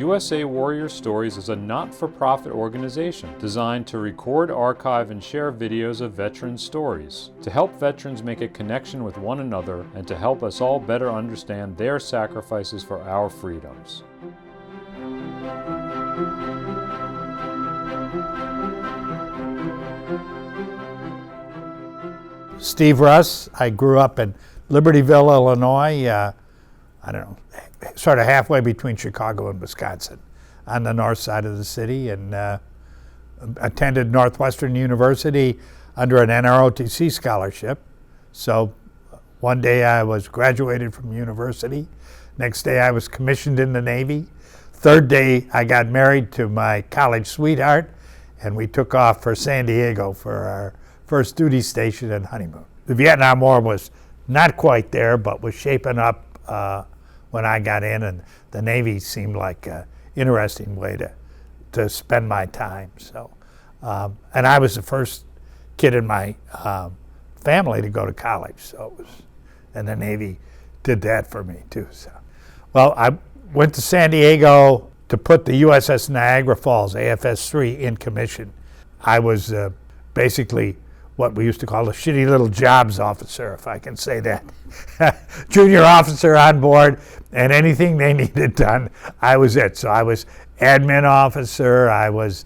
USA Warrior Stories is a not-for-profit organization designed to record, archive, and share videos of veteran stories, to help veterans make a connection with one another and to help us all better understand their sacrifices for our freedoms. Steve Russ. I grew up in Libertyville, Illinois, sort of halfway between Chicago and Wisconsin, on the north side of the city, and attended Northwestern University under an NROTC scholarship. So one day I was graduated from university. Next day I was commissioned in the Navy. Third day I got married to my college sweetheart, and we took off for San Diego for our first duty station and honeymoon. The Vietnam War was not quite there, but was shaping up when I got in, and the Navy seemed like an interesting way to spend my time. So, and I was the first kid in my family to go to college, so it was, and the Navy did that for me too. So, well, I went to San Diego to put the USS Niagara Falls, AFS-3, in commission. I was basically what we used to call a shitty little jobs officer, if I can say that. Junior officer on board, and anything they needed done, I was it. So I was admin officer, I was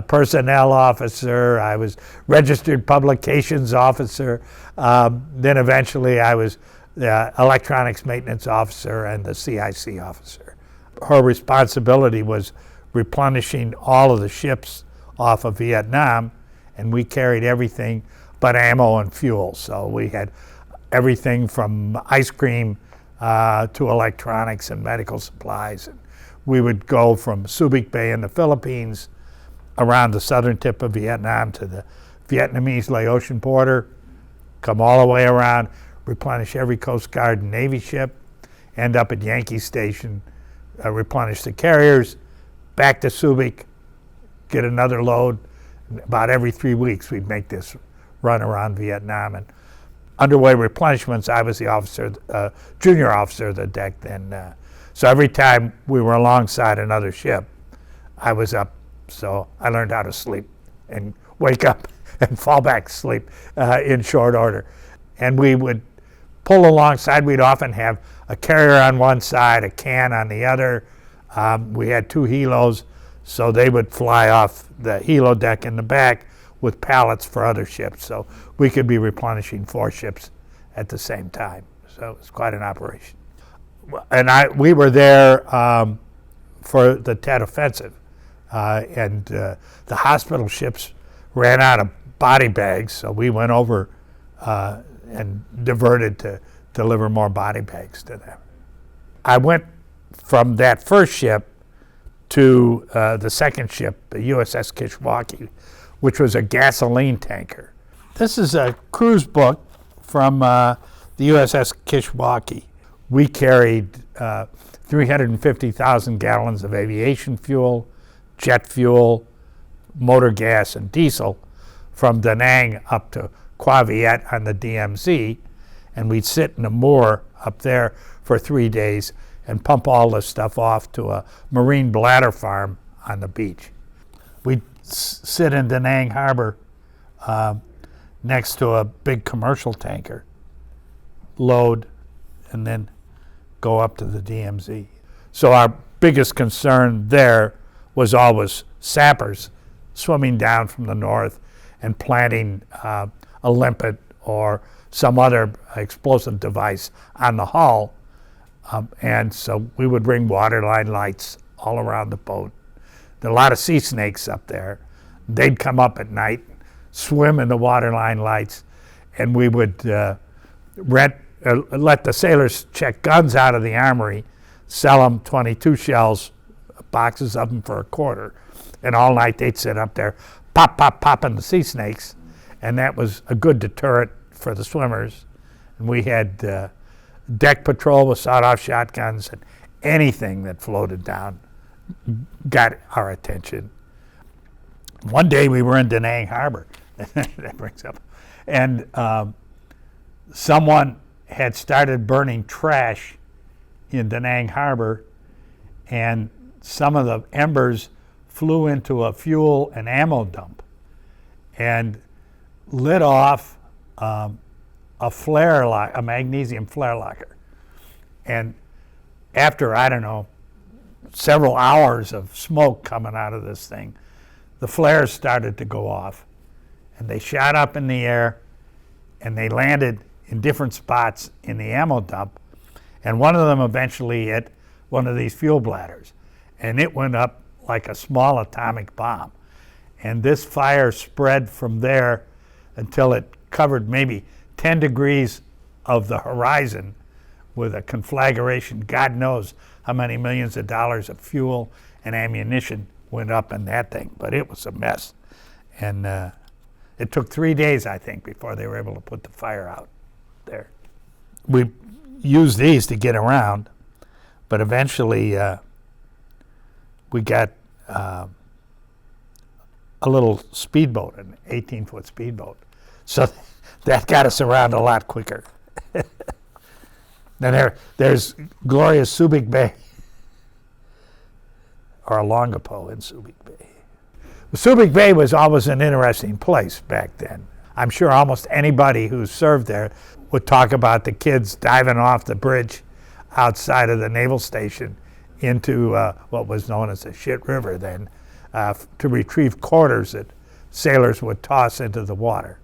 personnel officer, I was registered publications officer, then eventually I was the electronics maintenance officer and the CIC officer. Her responsibility was replenishing all of the ships off of Vietnam, and we carried everything but ammo and fuel. So we had everything from ice cream to electronics and medical supplies. And we would go from Subic Bay in the Philippines around the southern tip of Vietnam to the Vietnamese-Laotian border, come all the way around, replenish every Coast Guard and Navy ship, end up at Yankee Station, replenish the carriers, back to Subic, get another load. About every 3 weeks we'd make this run around Vietnam. And underway replenishments, I was the officer, junior officer of the deck then. So every time we were alongside another ship, I was up. So I learned how to sleep and wake up and fall back to sleep in short order. And we would pull alongside. We'd often have a carrier on one side, a can on the other. We had 2 helos, so they would fly off the helo deck in the back with pallets for other ships. So we could be replenishing 4 ships at the same time. So it was quite an operation. And we were there for the Tet Offensive. And the hospital ships ran out of body bags, so we went over and diverted to deliver more body bags to them. I went from that first ship to the second ship, the USS Kishwaukee, which was a gasoline tanker. This is a cruise book from the USS Kishwaukee. We carried 350,000 gallons of aviation fuel, jet fuel, motor gas, and diesel from Da Nang up to Cua Viet on the DMZ, and we'd sit in a moor up there for 3 days and pump all this stuff off to a marine bladder farm on the beach. We'd sit in Da Nang Harbor next to a big commercial tanker, load, and then go up to the DMZ. So our biggest concern there was always sappers swimming down from the north and planting a limpet or some other explosive device on the hull. And so we would ring waterline lights all around the boat. There are a lot of sea snakes up there. They'd come up at night, swim in the waterline lights, and we would let the sailors check guns out of the armory, sell them 22 shells, boxes of them for $0.25. And all night they'd sit up there, popping the sea snakes. And that was a good deterrent for the swimmers. And we had deck patrol with sawed-off shotguns, and anything that floated down got our attention. One day we were in Da Nang Harbor. That brings up. And someone had started burning trash in Da Nang Harbor, and some of the embers flew into a fuel and ammo dump and lit off a magnesium flare locker. And after, I don't know, several hours of smoke coming out of this thing, the flares started to go off. And they shot up in the air, and they landed in different spots in the ammo dump. And one of them eventually hit one of these fuel bladders. And it went up like a small atomic bomb. And this fire spread from there until it covered maybe 10 degrees of the horizon with a conflagration. God knows how many millions of dollars of fuel and ammunition went up in that thing, but it was a mess. And it took 3 days, I think, before they were able to put the fire out there. We used these to get around, but eventually we got a little speedboat, an 18-foot speedboat. So that got us around a lot quicker. Then there's glorious Subic Bay, or Longapo in Subic Bay. Subic Bay was always an interesting place back then. I'm sure almost anybody who served there would talk about the kids diving off the bridge outside of the naval station into what was known as the Shit River then, to retrieve quarters that sailors would toss into the water.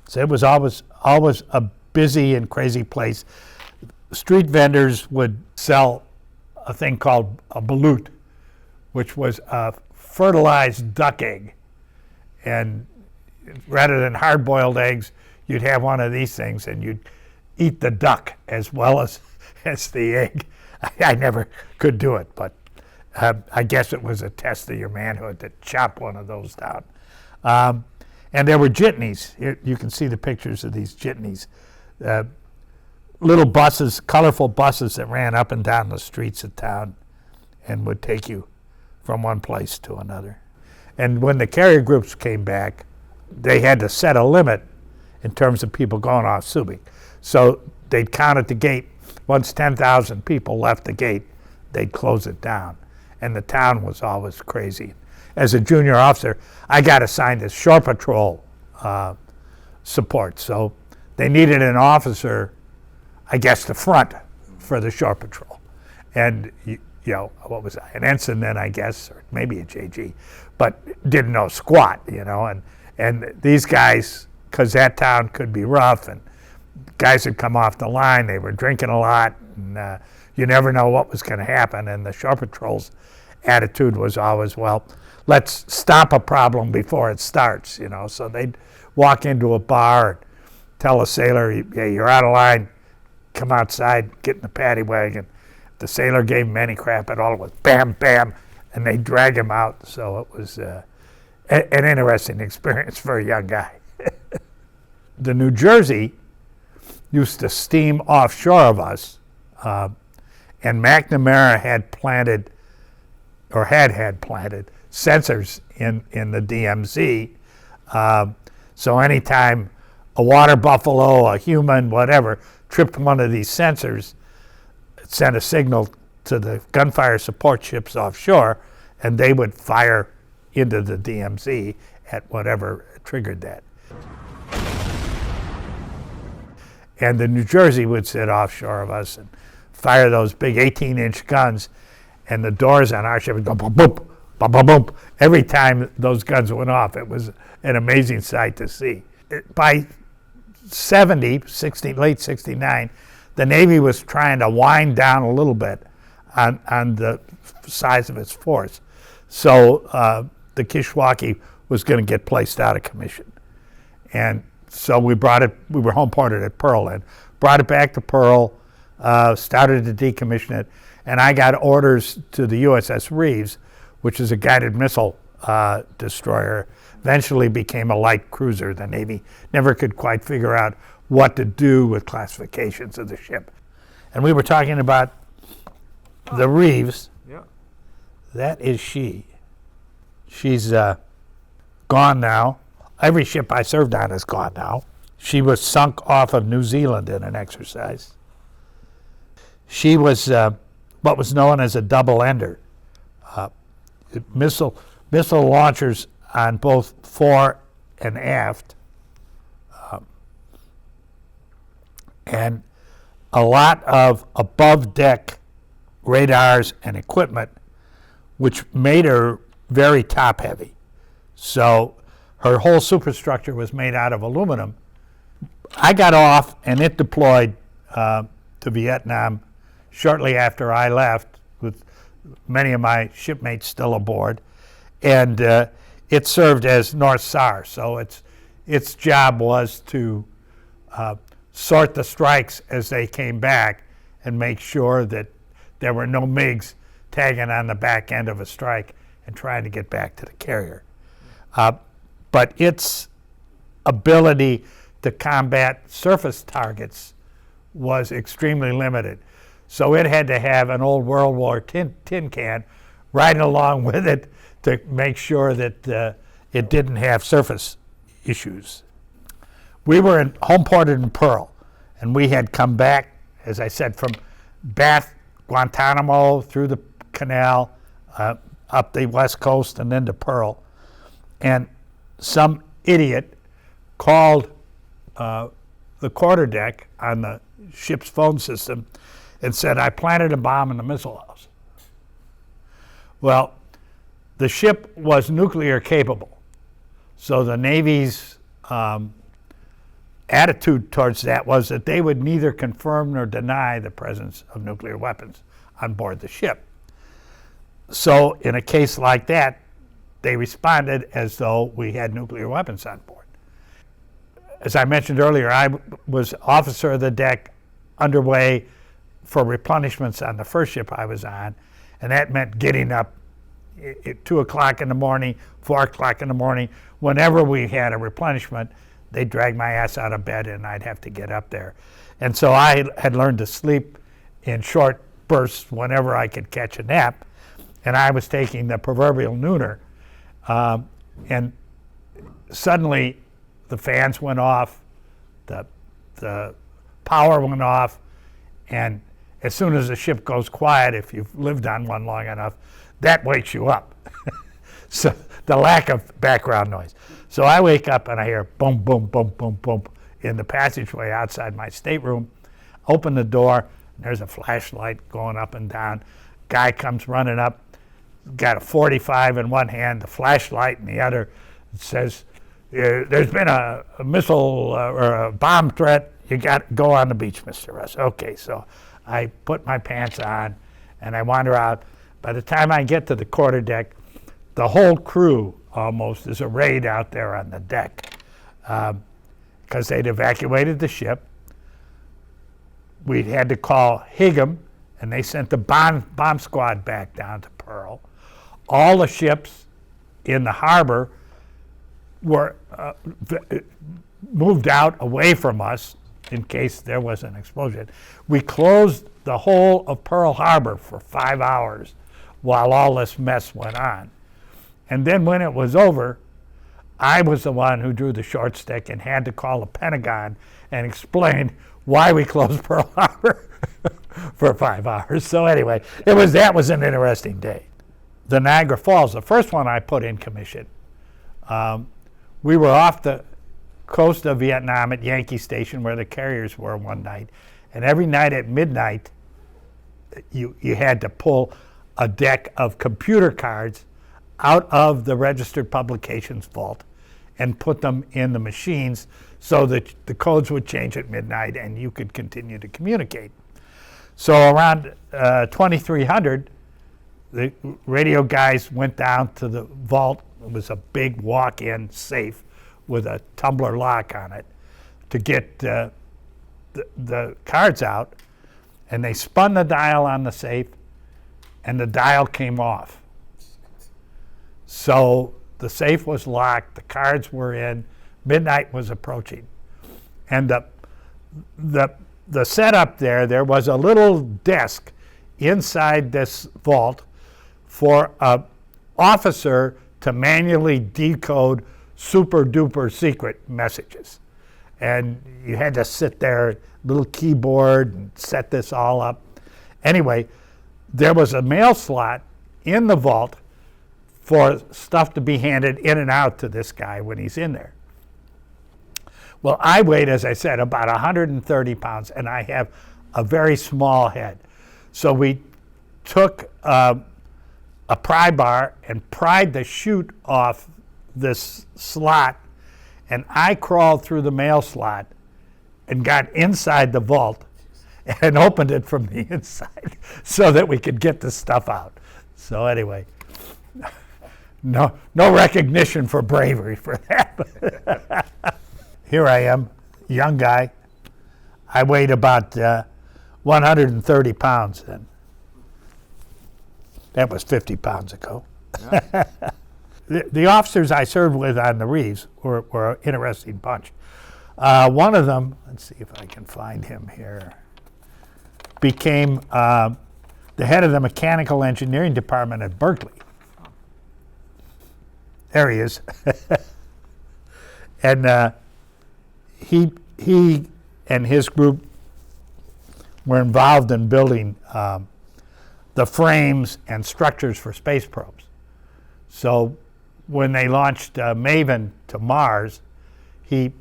So it was always a busy and crazy place. Street vendors would sell a thing called a balut, which was a fertilized duck egg. And rather than hard-boiled eggs, you'd have one of these things and you'd eat the duck as well as the egg. I never could do it, but I guess it was a test of your manhood to chop one of those down. And there were jitneys. You can see the pictures of these jitneys. Little buses, colorful buses that ran up and down the streets of town and would take you from one place to another. And when the carrier groups came back, they had to set a limit in terms of people going off Subic. So they'd count at the gate. Once 10,000 people left the gate, they'd close it down. And the town was always crazy. As a junior officer, I got assigned as shore patrol support. So they needed an officer, I guess, to front for the shore patrol. And, what was I, an ensign then, I guess, or maybe a JG, but didn't know squat, And these guys, because that town could be rough, and guys had come off the line, they were drinking a lot, and you never know what was going to happen. And the shore patrol's attitude was always, well, let's stop a problem before it starts, So they'd walk into a bar and tell a sailor, hey, you're out of line, come outside, get in the paddy wagon. If the sailor gave him any crap at all, it was bam, bam, and they'd drag him out. So it was an interesting experience for a young guy. The New Jersey used to steam offshore of us, and McNamara had planted sensors in the DMZ. So anytime a water buffalo, a human, whatever, tripped one of these sensors, it sent a signal to the gunfire support ships offshore, and they would fire into the DMZ at whatever triggered that. And the New Jersey would sit offshore of us and fire those big 18-inch guns, and the doors on our ship would go boom, boom, boom, boom, boom. Every time those guns went off, it was an amazing sight to see. By late 69, the Navy was trying to wind down a little bit on the size of its force. So the Kishwaukee was going to get placed out of commission. And so we were home ported at Pearl, and brought it back to Pearl, started to decommission it, and I got orders to the USS Reeves, which is a guided missile destroyer. Eventually became a light cruiser. The Navy never could quite figure out what to do with classifications of the ship. And we were talking about the Reeves. Yeah. That is she. She's gone now. Every ship I served on is gone now. She was sunk off of New Zealand in an exercise. She was what was known as a double ender. missile launchers on both fore and aft, and a lot of above deck radars and equipment, which made her very top heavy. So her whole superstructure was made out of aluminum. I got off and it deployed to Vietnam shortly after I left, with many of my shipmates still aboard, and it served as North SAR. So its job was to sort the strikes as they came back and make sure that there were no MiGs tagging on the back end of a strike and trying to get back to the carrier. But its ability to combat surface targets was extremely limited. So it had to have an old World War tin can right along with it to make sure that it didn't have surface issues. We were home ported in Pearl, and we had come back, as I said, from Bath, Guantanamo, through the canal, up the west coast, and then to Pearl. And some idiot called the quarterdeck on the ship's phone system and said, "I planted a bomb in the missile house." Well, the ship was nuclear capable, so the Navy's attitude towards that was that they would neither confirm nor deny the presence of nuclear weapons on board the ship. So in a case like that, they responded as though we had nuclear weapons on board. As I mentioned earlier, I was officer of the deck, underway for replenishments on the first ship I was on, and that meant getting up at 2 o'clock in the morning, 4 o'clock in the morning. Whenever we had a replenishment, they'd drag my ass out of bed and I'd have to get up there. And so I had learned to sleep in short bursts whenever I could catch a nap, and I was taking the proverbial nooner. And suddenly the fans went off, the power went off, and as soon as the ship goes quiet, if you've lived on one long enough, that wakes you up. So the lack of background noise. So I wake up and I hear boom, boom, boom, boom, boom in the passageway outside my stateroom. Open the door, and there's a flashlight going up and down. Guy comes running up, got a 45 in one hand, the flashlight in the other. It says, "There's been a missile or a bomb threat. You got to go on the beach, Mr. Russ." Okay, so I put my pants on and I wander out. By the time I get to the quarterdeck, the whole crew almost is arrayed out there on the deck because they'd evacuated the ship. We'd had to call Higham, and they sent the bomb squad back down to Pearl. All the ships in the harbor were moved out away from us in case there was an explosion. We closed the whole of Pearl Harbor for 5 hours while all this mess went on. And then when it was over, I was the one who drew the short stick and had to call the Pentagon and explain why we closed Pearl Harbor for 5 hours. So anyway, that was an interesting day. The Niagara Falls, the first one I put in commission, we were off the coast of Vietnam at Yankee Station where the carriers were one night. And every night at midnight, you had to pull a deck of computer cards out of the registered publications vault and put them in the machines so that the codes would change at midnight and you could continue to communicate. So around 2300, the radio guys went down to the vault. It was a big walk-in safe with a tumbler lock on it to get the cards out, and they spun the dial on the safe and the dial came off. So the safe was locked, the cards were in, midnight was approaching. And the setup there was a little desk inside this vault for an officer to manually decode super duper secret messages. And you had to sit there, little keyboard, and set this all up. Anyway, there was a mail slot in the vault for stuff to be handed in and out to this guy when he's in there. Well, I weighed, as I said, about 130 pounds, and I have a very small head. So we took a pry bar and pried the chute off this slot, and I crawled through the mail slot and got inside the vault and opened it from the inside so that we could get the stuff out. So anyway, no recognition for bravery for that. Here I am, young guy. I weighed about 130 pounds then. That was 50 pounds ago. Yeah. The officers I served with on the Reeves were an interesting bunch. One of them, let's see if I can find him here, became the head of the mechanical engineering department at Berkeley. There he is. And he and his group were involved in building the frames and structures for space probes. So when they launched Maven to Mars, he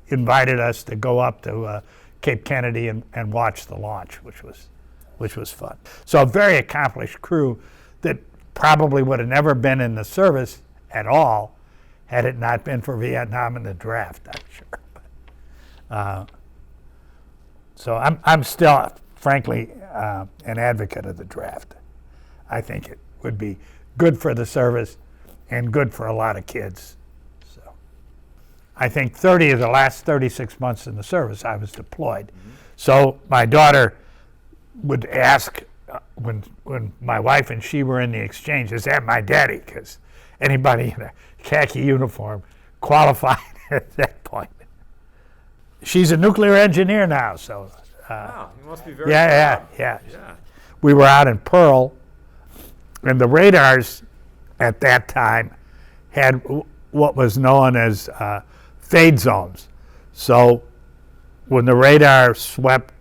invited us to go up to Cape Kennedy and watch the launch, which was fun. So a very accomplished crew that probably would have never been in the service at all had it not been for Vietnam and the draft, I'm sure. So I'm still, frankly, an advocate of the draft. I think it would be good for the service and good for a lot of kids. So I think 30 of the last 36 months in the service, I was deployed. Mm-hmm. So my daughter would ask when my wife and she were in the exchange, is that my daddy? Because anybody in a khaki uniform qualified at that point. She's a nuclear engineer now, so. Wow, you must be very proud. Yeah. We were out in Pearl, and the radars at that time had what was known as fade zones. So when the radar swept,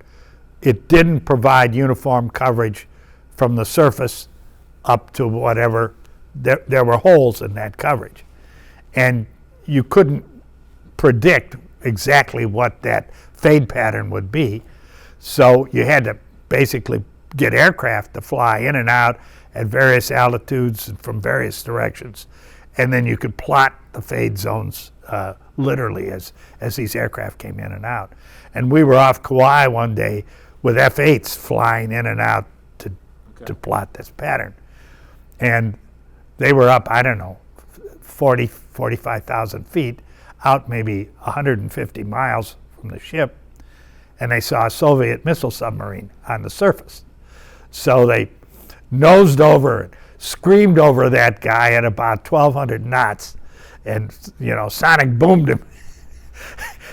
it didn't provide uniform coverage from the surface up to whatever. There were holes in that coverage. And you couldn't predict exactly what that fade pattern would be. So you had to basically get aircraft to fly in and out at various altitudes and from various directions. And then you could plot the fade zones literally as these aircraft came in and out. And we were off Kauai one day with F-8s flying in and out to plot this pattern. And they were up, 45,000 feet, out maybe 150 miles from the ship, and they saw a Soviet missile submarine on the surface. So they nosed over and screamed over that guy at about 1,200 knots, and sonic boomed him,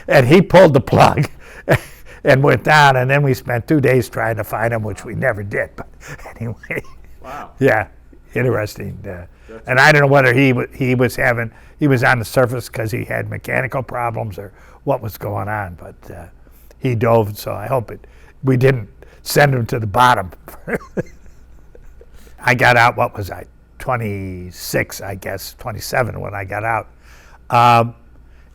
and he pulled the plug and went down, and then we spent 2 days trying to find him, which we never did, but anyway. Wow. Yeah, interesting. And I don't know whether he was on the surface because he had mechanical problems or what was going on, but he dove, so I hope we didn't send him to the bottom. I got out, 26, I guess, 27 when I got out.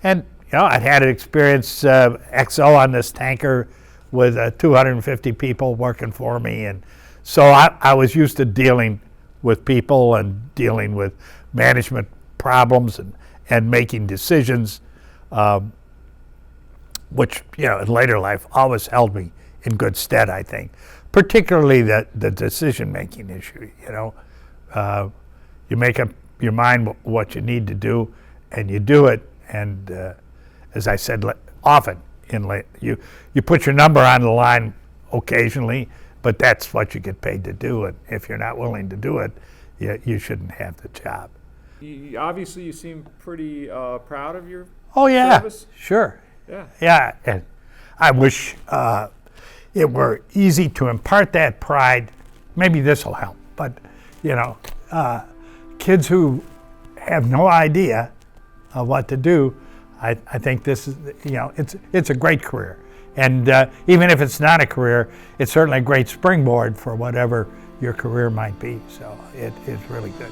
And I'd had an experience XO on this tanker with 250 people working for me, and so I was used to dealing with people and dealing with management problems and making decisions, which in later life always held me in good stead, I think. Particularly the decision-making issue. You make up your mind what you need to do, and you do it. And as I said, often you put your number on the line occasionally, but that's what you get paid to do. And if you're not willing to do it, you shouldn't have the job. Obviously, you seem pretty proud of your service. Sure. Yeah. And I wish it were easy to impart that pride. Maybe this will help. But kids who have no idea what to do, I think this is it's a great career, And even if it's not a career, it's certainly a great springboard for whatever your career might be. So it is really good.